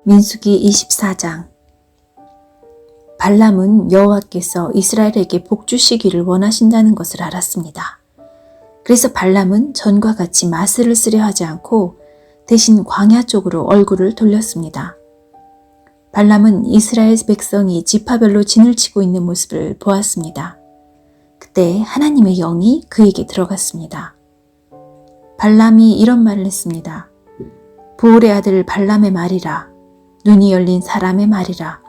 민수기 24장. 발람은 여호와께서 이스라엘에게 복 주시기를 원하신다는 것을 알았습니다. 그래서 발람은 전과 같이 마스를 쓰려 하지 않고 대신 광야 쪽으로 얼굴을 돌렸습니다. 발람은 이스라엘 백성이 지파별로 진을 치고 있는 모습을 보았습니다. 그때 하나님의 영이 그에게 들어갔습니다. 발람이 이런 말을 했습니다. 부올의 아들 발람의 말이라. 눈이 열린 사람의 말이라.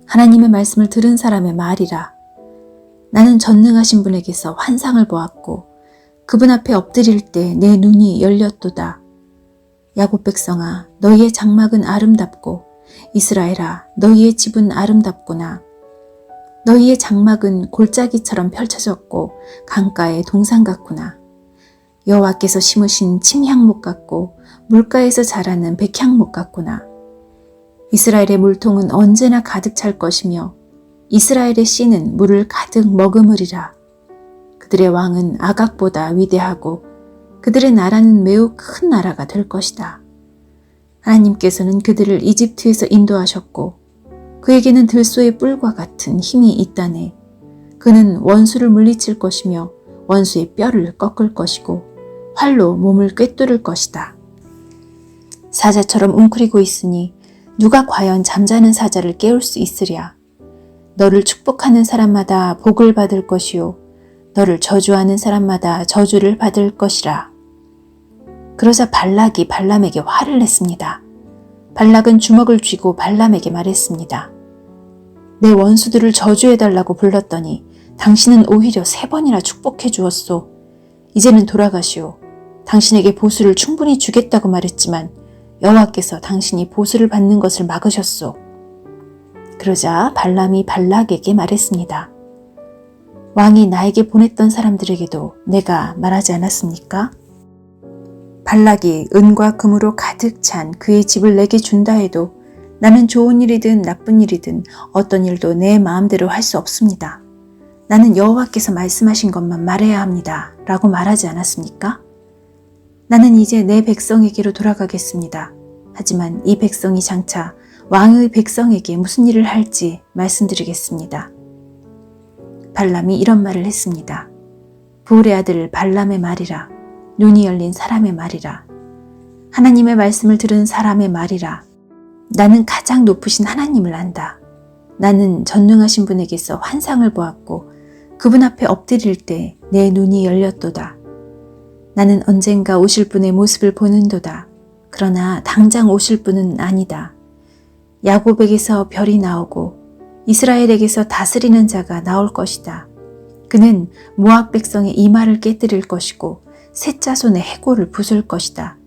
하나님의 말씀을 들은 사람의 말이라. 나는 전능하신 분에게서 환상을 보았고 그분 앞에 엎드릴 때 내 눈이 열렸도다. 야곱 백성아, 너희의 장막은 아름답고 이스라엘아, 너희의 집은 아름답구나. 너희의 장막은 골짜기처럼 펼쳐졌고 강가의 동산 같구나. 여호와께서 심으신 침향목 같고 물가에서 자라는 백향목 같구나. 이스라엘의 물통은 언제나 가득 찰 것이며 이스라엘의 씨는 물을 가득 머금으리라. 그들의 왕은 아각보다 위대하고 그들의 나라는 매우 큰 나라가 될 것이다. 하나님께서는 그들을 이집트에서 인도하셨고 그에게는 들소의 뿔과 같은 힘이 있다네. 그는 원수를 물리칠 것이며 원수의 뼈를 꺾을 것이고 활로 몸을 꿰뚫을 것이다. 사자처럼 웅크리고 있으니 누가 과연 잠자는 사자를 깨울 수 있으랴. 너를 축복하는 사람마다 복을 받을 것이요 너를 저주하는 사람마다 저주를 받을 것이라. 그러자 발락이 발람에게 화를 냈습니다. 발락은 주먹을 쥐고 발람에게 말했습니다. 내 원수들을 저주해달라고 불렀더니 당신은 오히려 3번이나 축복해 주었소. 이제는 돌아가시오. 당신에게 보수를 충분히 주겠다고 말했지만 여호와께서 당신이 보수를 받는 것을 막으셨소. 그러자 발람이 발락에게 말했습니다. 왕이 나에게 보냈던 사람들에게도 내가 말하지 않았습니까? 발락이 은과 금으로 가득 찬 그의 집을 내게 준다 해도 나는 좋은 일이든 나쁜 일이든 어떤 일도 내 마음대로 할 수 없습니다. 나는 여호와께서 말씀하신 것만 말해야 합니다. 라고 말하지 않았습니까? 나는 이제 내 백성에게로 돌아가겠습니다. 하지만 이 백성이 장차 왕의 백성에게 무슨 일을 할지 말씀드리겠습니다. 발람이 이런 말을 했습니다. 부올의 아들 발람의 말이라. 눈이 열린 사람의 말이라. 하나님의 말씀을 들은 사람의 말이라. 나는 가장 높으신 하나님을 안다. 나는 전능하신 분에게서 환상을 보았고 그분 앞에 엎드릴 때 내 눈이 열렸도다. 나는 언젠가 오실 분의 모습을 보는도다. 그러나 당장 오실 분은 아니다. 야곱에게서 별이 나오고 이스라엘에게서 다스리는 자가 나올 것이다. 그는 모압 백성의 이마를 깨뜨릴 것이고 셋 자손의 해골을 부술 것이다.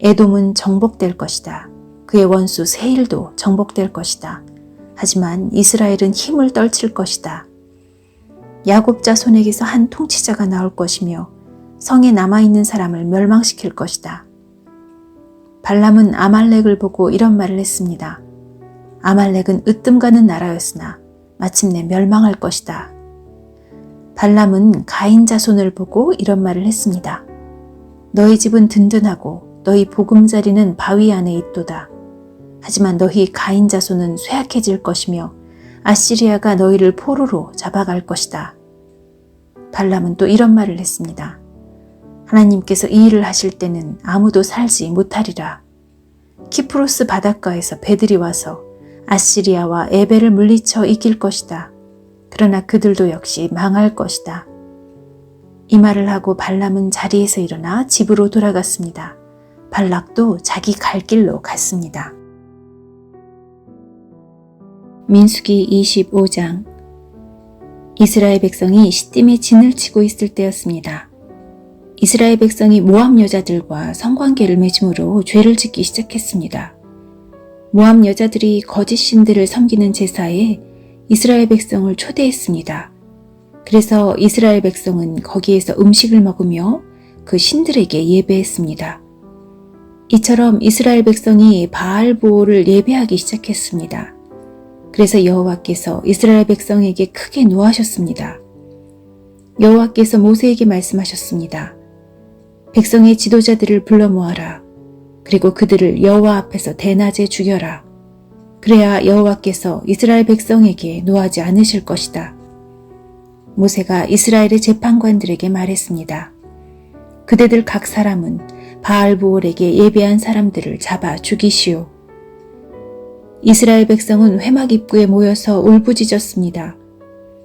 에돔은 정복될 것이다. 그의 원수 세일도 정복될 것이다. 하지만 이스라엘은 힘을 떨칠 것이다. 야곱 자손에게서 한 통치자가 나올 것이며 성에 남아있는 사람을 멸망시킬 것이다. 발람은 아말렉을 보고 이런 말을 했습니다. 아말렉은 으뜸가는 나라였으나 마침내 멸망할 것이다. 발람은 가인 자손을 보고 이런 말을 했습니다. 너희 집은 든든하고 너희 보금자리는 바위 안에 있도다. 하지만 너희 가인 자손은 쇠약해질 것이며 아시리아가 너희를 포로로 잡아갈 것이다. 발람은 또 이런 말을 했습니다. 하나님께서 이 일을 하실 때는 아무도 살지 못하리라. 키프로스 바닷가에서 배들이 와서 아시리아와 에벨을 물리쳐 이길 것이다. 그러나 그들도 역시 망할 것이다. 이 말을 하고 발람은 자리에서 일어나 집으로 돌아갔습니다. 발락도 자기 갈 길로 갔습니다. 민수기 25장. 이스라엘 백성이 시딤에 진을 치고 있을 때였습니다. 이스라엘 백성이 모압 여자들과 성관계를 맺음으로 죄를 짓기 시작했습니다. 모압 여자들이 거짓 신들을 섬기는 제사에 이스라엘 백성을 초대했습니다. 그래서 이스라엘 백성은 거기에서 음식을 먹으며 그 신들에게 예배했습니다. 이처럼 이스라엘 백성이 바알보올을 예배하기 시작했습니다. 그래서 여호와께서 이스라엘 백성에게 크게 노하셨습니다. 여호와께서 모세에게 말씀하셨습니다. 백성의 지도자들을 불러 모아라. 그리고 그들을 여호와 앞에서 대낮에 죽여라. 그래야 여호와께서 이스라엘 백성에게 노하지 않으실 것이다. 모세가 이스라엘의 재판관들에게 말했습니다. 그대들 각 사람은 바알보올에게 예배한 사람들을 잡아 죽이시오. 이스라엘 백성은 회막 입구에 모여서 울부짖었습니다.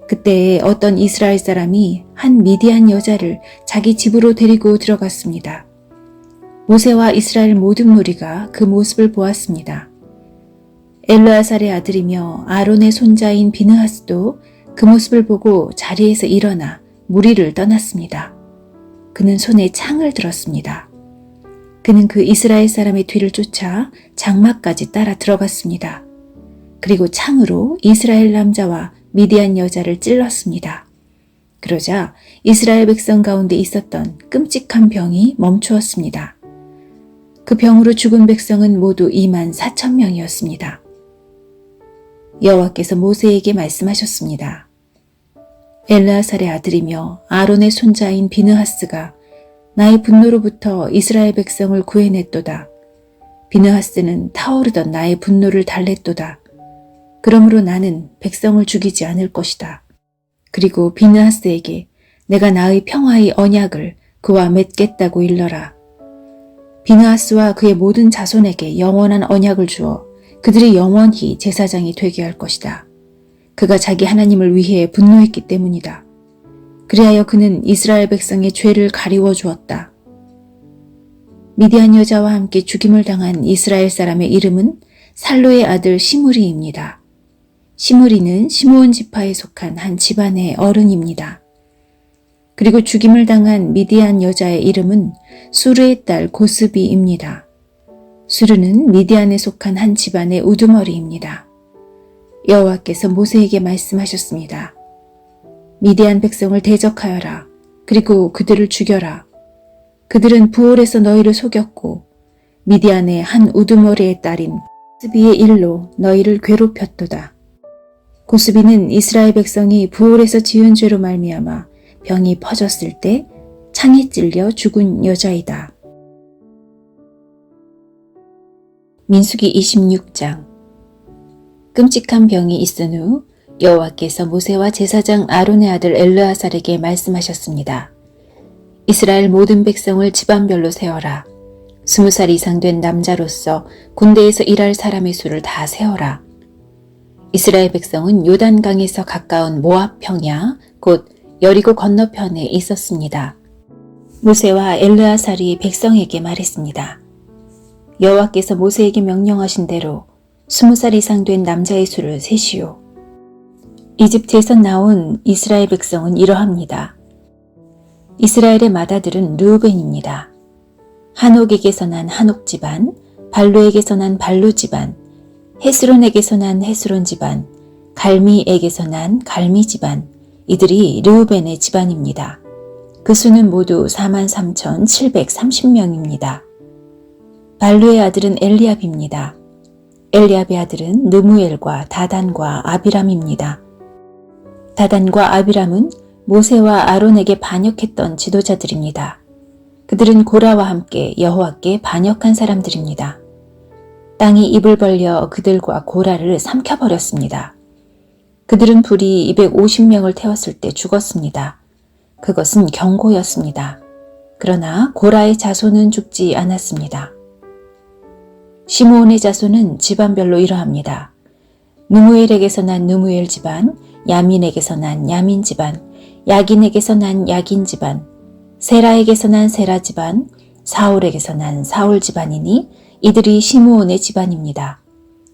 그때에 어떤 이스라엘 사람이 한 미디안 여자를 자기 집으로 데리고 들어갔습니다. 모세와 이스라엘 모든 무리가 그 모습을 보았습니다. 엘르아살의 아들이며 아론의 손자인 비느하스도 그 모습을 보고 자리에서 일어나 무리를 떠났습니다. 그는 손에 창을 들었습니다. 그는 그 이스라엘 사람의 뒤를 쫓아 장막까지 따라 들어갔습니다. 그리고 창으로 이스라엘 남자와 미디안 여자를 찔렀습니다. 그러자 이스라엘 백성 가운데 있었던 끔찍한 병이 멈추었습니다. 그 병으로 죽은 백성은 모두 24,000명이었습니다. 여호와께서 모세에게 말씀하셨습니다. 엘르아살의 아들이며 아론의 손자인 비느하스가 나의 분노로부터 이스라엘 백성을 구해냈도다. 비느하스는 타오르던 나의 분노를 달랬도다. 그러므로 나는 백성을 죽이지 않을 것이다. 그리고 비느하스에게 내가 나의 평화의 언약을 그와 맺겠다고 일러라. 비느하스와 그의 모든 자손에게 영원한 언약을 주어 그들이 영원히 제사장이 되게 할 것이다. 그가 자기 하나님을 위해 분노했기 때문이다. 그리하여 그는 이스라엘 백성의 죄를 가리워 주었다. 미디안 여자와 함께 죽임을 당한 이스라엘 사람의 이름은 살로의 아들 시므리입니다. 시므리는 시므온 지파에 속한 한 집안의 어른입니다. 그리고 죽임을 당한 미디안 여자의 이름은 수르의 딸 고스비입니다. 수르는 미디안에 속한 한 집안의 우두머리입니다. 여호와께서 모세에게 말씀하셨습니다. 미디안 백성을 대적하여라. 그리고 그들을 죽여라. 그들은 부올에서 너희를 속였고 미디안의 한 우두머리의 딸인 고스비의 일로 너희를 괴롭혔도다. 고스비는 이스라엘 백성이 부올에서 지은 죄로 말미암아 병이 퍼졌을 때 창에 찔려 죽은 여자이다. 민수기 26장. 끔찍한 병이 있은 후 여호와께서 모세와 제사장 아론의 아들 엘르아살에게 말씀하셨습니다. 이스라엘 모든 백성을 집안별로 세어라. 20살 이상 된 남자로서 군대에서 일할 사람의 수를 다 세어라. 이스라엘 백성은 요단강에서 가까운 모압 평야 곧 여리고 건너편에 있었습니다. 모세와 엘르아살이 백성에게 말했습니다. 여호와께서 모세에게 명령하신 대로 20살 이상 된 남자의 수를 세시오. 이집트에서 나온 이스라엘 백성은 이러합니다. 이스라엘의 맏아들은 르우벤입니다. 한옥에게서 난 한옥 집안, 발루에게서 난 발루 집안, 헤스론에게서 난 헤스론 집안, 갈미에게서 난 갈미 집안, 이들이 르우벤의 집안입니다. 그 수는 모두 43,730명입니다. 발루의 아들은 엘리압입니다. 엘리압의 아들은 느무엘과 다단과 아비람입니다. 다단과 아비람은 모세와 아론에게 반역했던 지도자들입니다. 그들은 고라와 함께 여호와께 반역한 사람들입니다. 땅이 입을 벌려 그들과 고라를 삼켜버렸습니다. 그들은 불이 250명을 태웠을 때 죽었습니다. 그것은 경고였습니다. 그러나 고라의 자손은 죽지 않았습니다. 시므온의 자손은 집안별로 이러합니다. 느무엘에게서 난 느무엘 집안, 야민에게서 난 야민 집안, 야긴에게서 난 야긴 집안, 세라에게서 난 세라 집안, 사울에게서 난 사울 집안이니 이들이 시므온의 집안입니다.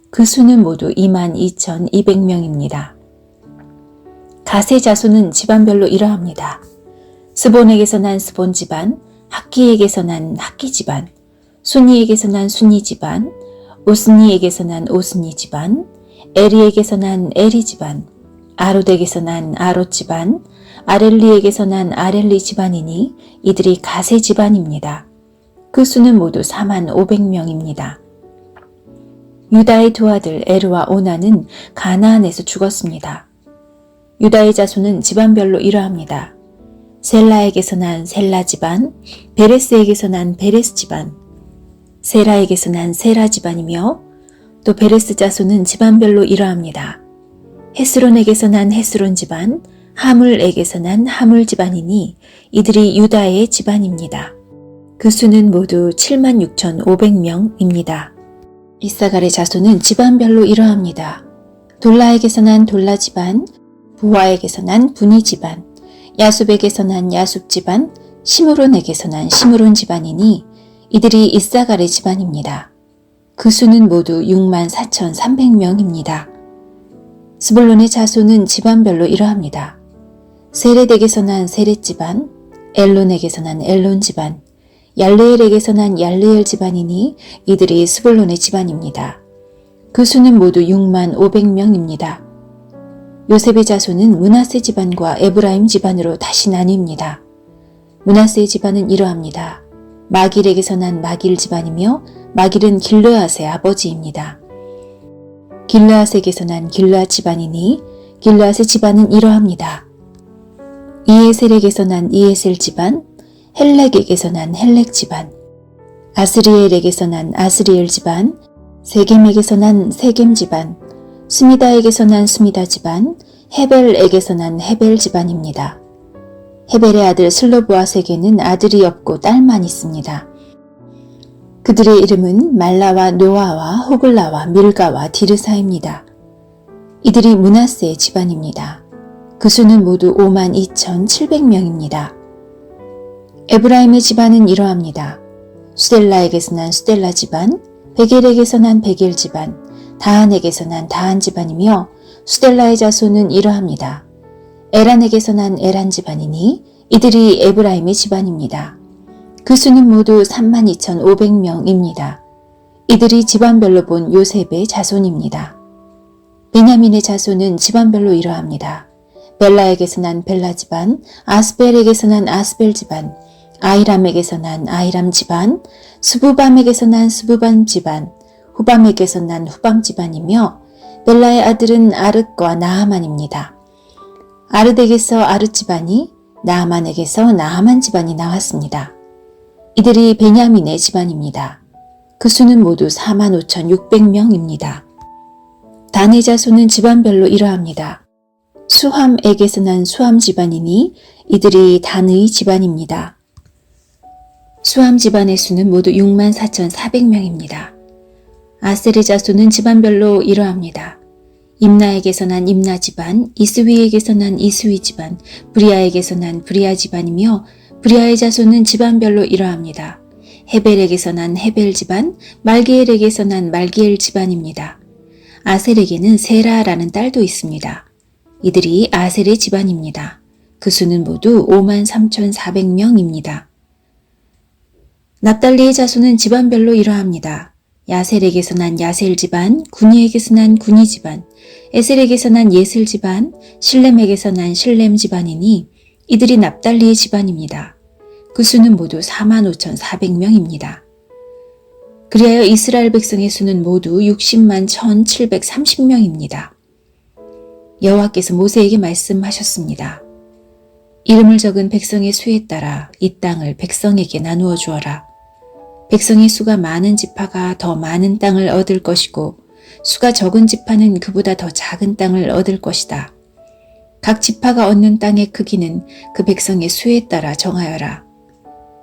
그 수는 모두 22,200명입니다. 가세 자손은 집안별로 이러합니다. 스본에게서 난 스본 집안, 학기에게서 난 학기 집안, 순이에게서 난 순이 집안, 오스니에게서 난 오스니 집안, 에리에게서 난 에리 집안, 아롯에게서 난 아롯 집안, 아렐리에게서 난 아렐리 집안이니 이들이 가세 집안입니다. 그 수는 모두 45,000명입니다. 유다의 두 아들 에르와 오나는 가나안에서 죽었습니다. 유다의 자손은 집안별로 이러합니다. 셀라에게서 난 셀라 집안, 베레스에게서 난 베레스 집안, 세라에게서 난 세라 집안이며 또 베레스 자손은 집안별로 이러합니다. 헤스론에게서 난 헤스론 집안, 하물에게서 난 하물 집안이니 이들이 유다의 집안입니다. 그 수는 모두 76,500명입니다. 이사갈의 자손은 집안별로 이러합니다. 돌라에게서 난 돌라 집안, 부하에게서 난 부니 집안, 야숲에게서 난 야숲 집안, 시므론에게서 난 시므론 집안이니 이들이 이사갈의 집안입니다. 그 수는 모두 64,300명입니다. 스불론의 자손은 집안별로 이러합니다. 세렛에게서 난 세렛 집안, 엘론에게서 난 엘론 집안, 얄레엘에게서 난 얄레엘 집안이니 이들이 스불론의 집안입니다. 그 수는 모두 65,000명입니다. 요셉의 자손은 므낫세 집안과 에브라임 집안으로 다시 나뉩니다. 므낫세의 집안은 이러합니다. 마길에게서 난 마길 집안이며 마길은 길르앗의 아버지입니다. 길르앗에게서 난 길르앗 집안이니 길르앗의 집안은 이러합니다. 이에셀에게서 난 이에셀 집안, 헬렉에게서 난 헬렉 집안, 아스리엘에게서 난 아스리엘 집안, 세겜에게서 난 세겜 집안, 스미다에게서 난 스미다 집안, 헤벨에게서 난 헤벨 집안입니다. 헤벨의 아들 슬로보아스에게는 아들이 없고 딸만 있습니다. 그들의 이름은 말라와 노아와 호글라와 밀가와 디르사입니다. 이들이 므낫세의 집안입니다. 그 수는 모두 52,700명입니다. 에브라임의 집안은 이러합니다. 수델라에게서 난 수델라 집안, 베겔에게서 난 베겔 집안, 다한에게서 난 다한 집안이며 수델라의 자손은 이러합니다. 에란에게서 난 에란 집안이니 이들이 에브라임의 집안입니다. 그 수는 모두 32,500명입니다. 이들이 집안별로 본 요셉의 자손입니다. 베냐민의 자손은 집안별로 이러합니다. 벨라에게서 난 벨라 집안, 아스벨에게서 난 아스벨 집안, 아이람에게서 난 아이람 집안, 스부밤에게서 난 스부밤 집안, 후밤에게서 난 후밤 집안이며 벨라의 아들은 아르과 나하만입니다. 아르덱에서 아르 집안이, 나하만에게서 나하만 집안이 나왔습니다. 이들이 베냐민의 집안입니다. 그 수는 모두 45,600명입니다. 단의 자손은 집안별로 이러합니다. 수함에게서 난 수함 집안이니 이들이 단의 집안입니다. 수함 집안의 수는 모두 64,400명입니다. 아셀의 자손은 집안별로 이러합니다. 임나에게서 난 임나 집안, 이스위에게서 난 이스위 집안, 브리아에게서 난 브리아 집안이며 브리아의 자손은 집안별로 이러합니다. 헤벨에게서 난 헤벨 집안, 말기엘에게서 난 말기엘 집안입니다. 아셀에게는 세라라는 딸도 있습니다. 이들이 아셀의 집안입니다. 그 수는 모두 53,400명입니다. 납달리의 자손은 집안별로 이러합니다. 야셀에게서 난 야셀 집안, 구니에게서 난 구니 집안, 에셀에게서 난 예슬 집안, 실렘에게서 난 실렘 집안이니 이들이 납달리의 집안입니다. 그 수는 모두 45,400명입니다. 그리하여 이스라엘 백성의 수는 모두 601,730명입니다. 여호와께서 모세에게 말씀하셨습니다. 이름을 적은 백성의 수에 따라 이 땅을 백성에게 나누어 주어라. 백성의 수가 많은 지파가 더 많은 땅을 얻을 것이고 수가 적은 지파는 그보다 더 작은 땅을 얻을 것이다. 각 지파가 얻는 땅의 크기는 그 백성의 수에 따라 정하여라.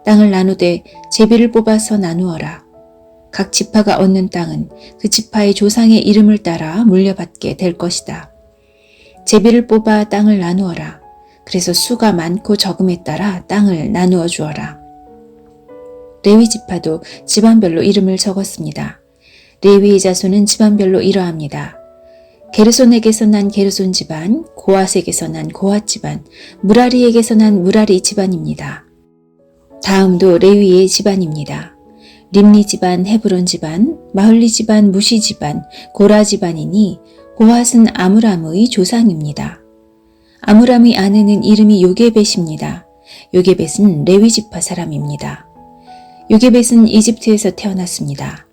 땅을 나누되 제비를 뽑아서 나누어라. 각 지파가 얻는 땅은 그 지파의 조상의 이름을 따라 물려받게 될 것이다. 제비를 뽑아 땅을 나누어라. 그래서 수가 많고 적음에 따라 땅을 나누어 주어라. 레위 지파도 집안별로 이름을 적었습니다. 레위의 자손은 집안별로 이러합니다. 게르손에게서 난 게르손 집안, 고앗에게서 난 고앗 집안, 무라리에게서 난 무라리 집안입니다. 다음도 레위의 집안입니다. 림니 집안, 헤브론 집안, 마흘리 집안, 무시 집안, 고라 집안이니 고앗은 아므람의 조상입니다. 아므람의 아내는 이름이 요게벳입니다. 요게벳은 레위 지파 사람입니다. 요게벳은 이집트에서 태어났습니다.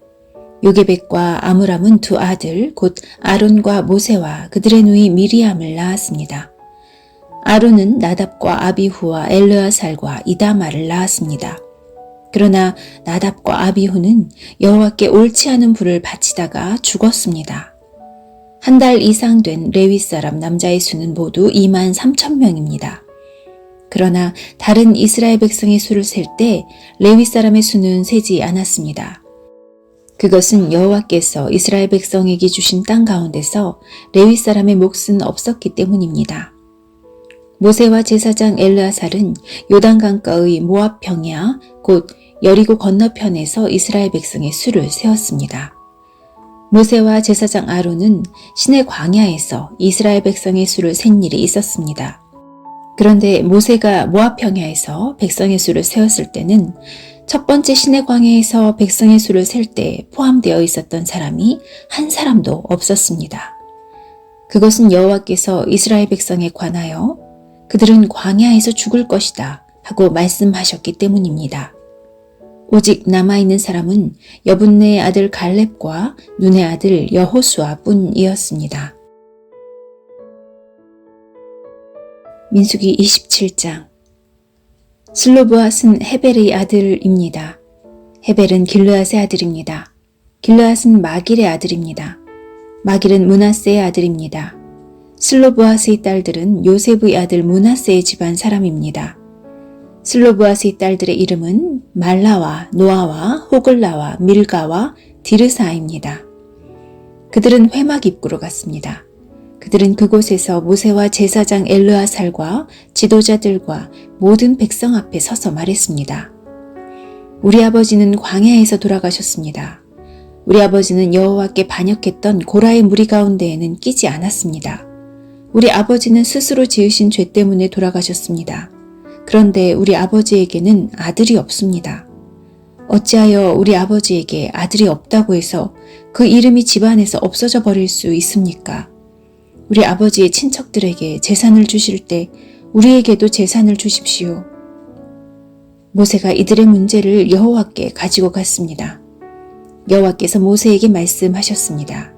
요게벳과 아므람은 두 아들 곧 아론과 모세와 그들의 누이 미리암을 낳았습니다. 아론은 나답과 아비후와 엘르아살과 이다마를 낳았습니다. 그러나 나답과 아비후는 여호와께 옳지 않은 불을 바치다가 죽었습니다. 한 달 이상 된 레위 사람 남자의 수는 모두 23,000명입니다. 그러나 다른 이스라엘 백성의 수를 셀 때 레위 사람의 수는 세지 않았습니다. 그것은 여호와께서 이스라엘 백성에게 주신 땅 가운데서 레위 사람의 몫은 없었기 때문입니다. 모세와 제사장 엘르아살은 요단강가의 모압 평야 곧 여리고 건너편에서 이스라엘 백성의 수를 세웠습니다. 모세와 제사장 아론은 시내 광야에서 이스라엘 백성의 수를 센 일이 있었습니다. 그런데 모세가 모압 평야에서 백성의 수를 세웠을 때는 첫 번째 시내 광야에서 백성의 수를 셀 때 포함되어 있었던 사람이 한 사람도 없었습니다. 그것은 여호와께서 이스라엘 백성에 관하여 그들은 광야에서 죽을 것이다 하고 말씀하셨기 때문입니다. 오직 남아있는 사람은 여분네의 아들 갈렙과 눈의 아들 여호수아 뿐이었습니다. 민수기 27장. 슬로브앗은 헤벨의 아들입니다. 헤벨은 길르앗의 아들입니다. 길르앗은 마길의 아들입니다. 마길은 므낫세의 아들입니다. 슬로브앗의 딸들은 요셉의 아들 므낫세의 집안 사람입니다. 슬로브앗의 딸들의 이름은 말라와 노아와 호글라와 밀가와 디르사입니다. 그들은 회막 입구로 갔습니다. 그들은 그곳에서 모세와 제사장 엘르아살과 지도자들과 모든 백성 앞에 서서 말했습니다. 우리 아버지는 광야에서 돌아가셨습니다. 우리 아버지는 여호와께 반역했던 고라의 무리 가운데에는 끼지 않았습니다. 우리 아버지는 스스로 지으신 죄 때문에 돌아가셨습니다. 그런데 우리 아버지에게는 아들이 없습니다. 어찌하여 우리 아버지에게 아들이 없다고 해서 그 이름이 집안에서 없어져 버릴 수 있습니까? 우리 아버지의 친척들에게 재산을 주실 때 우리에게도 재산을 주십시오. 모세가 이들의 문제를 여호와께 가지고 갔습니다. 여호와께서 모세에게 말씀하셨습니다.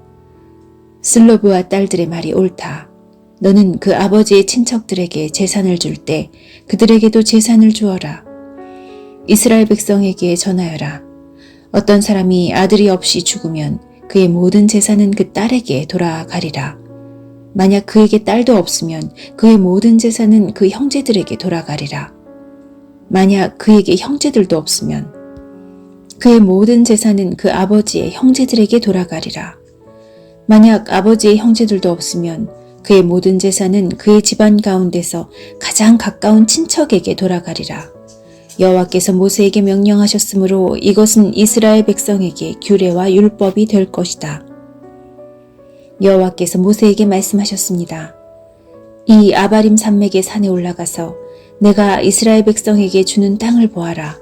슬로브와 딸들의 말이 옳다. 너는 그 아버지의 친척들에게 재산을 줄 때 그들에게도 재산을 주어라. 이스라엘 백성에게 전하여라. 어떤 사람이 아들이 없이 죽으면 그의 모든 재산은 그 딸에게 돌아가리라. 만약 그에게 딸도 없으면 그의 모든 재산은 그 형제들에게 돌아가리라. 만약 그에게 형제들도 없으면 그의 모든 재산은 그 아버지의 형제들에게 돌아가리라. 만약 아버지의 형제들도 없으면 그의 모든 재산은 그의 집안 가운데서 가장 가까운 친척에게 돌아가리라. 여호와께서 모세에게 명령하셨으므로 이것은 이스라엘 백성에게 규례와 율법이 될 것이다. 여호와께서 모세에게 말씀하셨습니다. 이 아바림 산맥의 산에 올라가서 내가 이스라엘 백성에게 주는 땅을 보아라.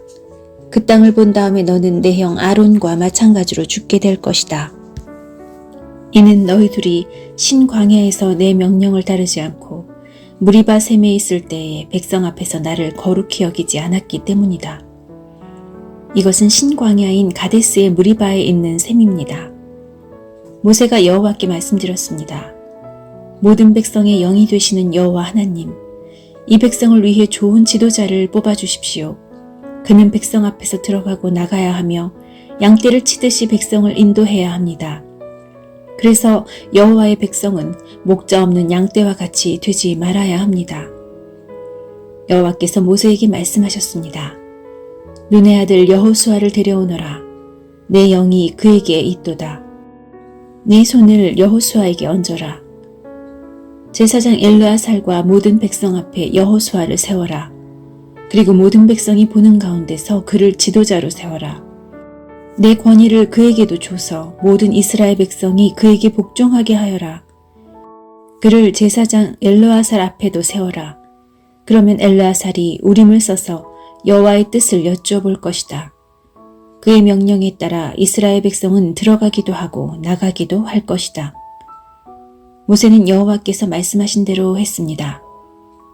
그 땅을 본 다음에 너는 내 형 아론과 마찬가지로 죽게 될 것이다. 이는 너희들이 신광야에서 내 명령을 따르지 않고 무리바 셈에 있을 때에 백성 앞에서 나를 거룩히 여기지 않았기 때문이다. 이것은 신광야인 가데스의 무리바에 있는 셈입니다. 모세가 여호와께 말씀드렸습니다. 모든 백성의 영이 되시는 여호와 하나님, 이 백성을 위해 좋은 지도자를 뽑아주십시오. 그는 백성 앞에서 들어가고 나가야 하며 양떼를 치듯이 백성을 인도해야 합니다. 그래서 여호와의 백성은 목자 없는 양떼와 같이 되지 말아야 합니다. 여호와께서 모세에게 말씀하셨습니다. 눈의 아들 여호수아를 데려오너라. 내 영이 그에게 있도다. 내 손을 여호수아에게 얹어라. 제사장 엘르아살과 모든 백성 앞에 여호수아를 세워라. 그리고 모든 백성이 보는 가운데서 그를 지도자로 세워라. 내 권위를 그에게도 줘서 모든 이스라엘 백성이 그에게 복종하게 하여라. 그를 제사장 엘르아살 앞에도 세워라. 그러면 엘르아살이 우림을 써서 여호와의 뜻을 여쭈어볼 것이다. 그의 명령에 따라 이스라엘 백성은 들어가기도 하고 나가기도 할 것이다. 모세는 여호와께서 말씀하신 대로 했습니다.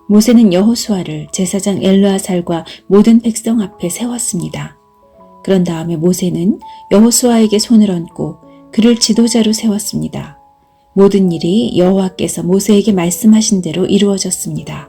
모세는 여호수아를 제사장 엘르아살과 모든 백성 앞에 세웠습니다. 그런 다음에 모세는 여호수아에게 손을 얹고 그를 지도자로 세웠습니다. 모든 일이 여호와께서 모세에게 말씀하신 대로 이루어졌습니다.